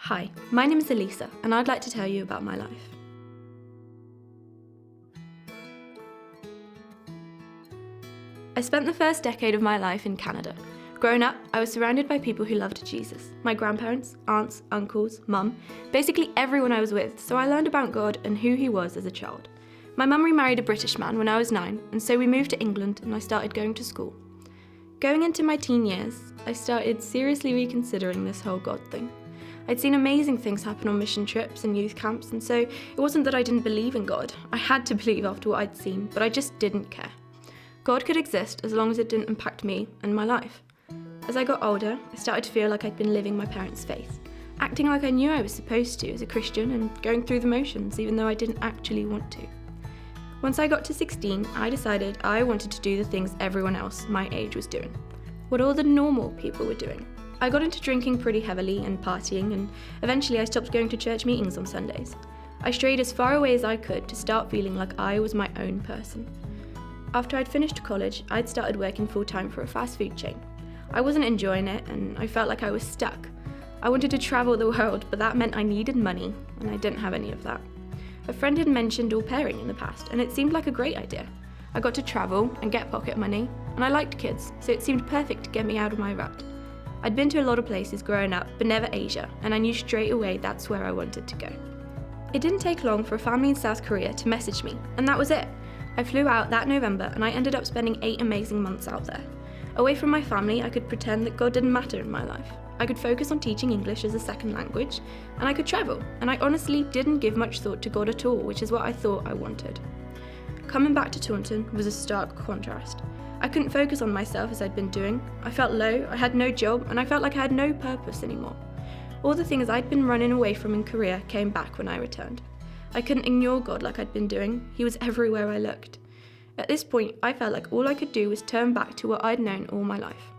Hi, my name is Elissa, and I'd like to tell you about my life. I spent the first decade of my life in Canada. Growing up, I was surrounded by people who loved Jesus. My grandparents, aunts, uncles, mum, basically everyone I was with, so I learned about God and who he was as a child. My mum remarried a British man when I was 9, and so we moved to England and I started going to school. Going into my teen years, I started seriously reconsidering this whole God thing. I'd seen amazing things happen on mission trips and youth camps, and so it wasn't that I didn't believe in God. I had to believe after what I'd seen, but I just didn't care. God could exist as long as it didn't impact me and my life. As I got older, I started to feel like I'd been living my parents' faith, acting like I knew I was supposed to as a Christian and going through the motions even though I didn't actually want to. Once I got to 16, I decided I wanted to do the things everyone else my age was doing, what all the normal people were doing. I got into drinking pretty heavily and partying, and eventually I stopped going to church meetings on Sundays. I strayed as far away as I could to start feeling like I was my own person. After I'd finished college, I'd started working full-time for a fast food chain. I wasn't enjoying it, and I felt like I was stuck. I wanted to travel the world, but that meant I needed money, and I didn't have any of that. A friend had mentioned au pairing in the past, and it seemed like a great idea. I got to travel and get pocket money, and I liked kids, so it seemed perfect to get me out of my rut. I'd been to a lot of places growing up, but never Asia, and I knew straight away that's where I wanted to go. It didn't take long for a family in South Korea to message me, and that was it. I flew out that November, and I ended up spending 8 amazing months out there. Away from my family, I could pretend that God didn't matter in my life. I could focus on teaching English as a second language, and I could travel, and I honestly didn't give much thought to God at all, which is what I thought I wanted. Coming back to Taunton was a stark contrast. I couldn't focus on myself as I'd been doing. I felt low, I had no job, and I felt like I had no purpose anymore. All the things I'd been running away from in Korea came back when I returned. I couldn't ignore God like I'd been doing. He was everywhere I looked. At this point, I felt like all I could do was turn back to what I'd known all my life.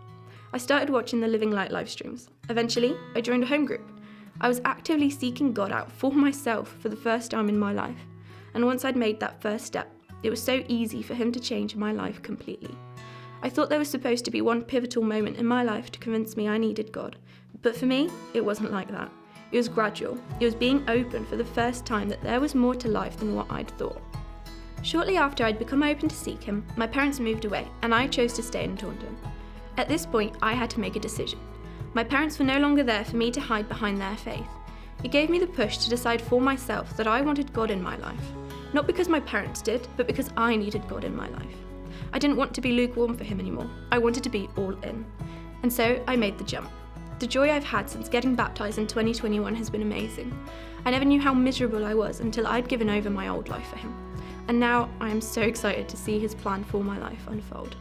I started watching the Living Light live streams. Eventually, I joined a home group. I was actively seeking God out for myself for the first time in my life. And once I'd made that first step, it was so easy for him to change my life completely. I thought there was supposed to be one pivotal moment in my life to convince me I needed God. But for me, it wasn't like that. It was gradual. It was being open for the first time that there was more to life than what I'd thought. Shortly after I'd become open to seek him, my parents moved away, and I chose to stay in Taunton. At this point, I had to make a decision. My parents were no longer there for me to hide behind their faith. It gave me the push to decide for myself that I wanted God in my life. Not because my parents did, but because I needed God in my life. I didn't want to be lukewarm for him anymore. I wanted to be all in. And so I made the jump. The joy I've had since getting baptised in 2021 has been amazing. I never knew how miserable I was until I'd given over my old life for him. And now I am so excited to see his plan for my life unfold.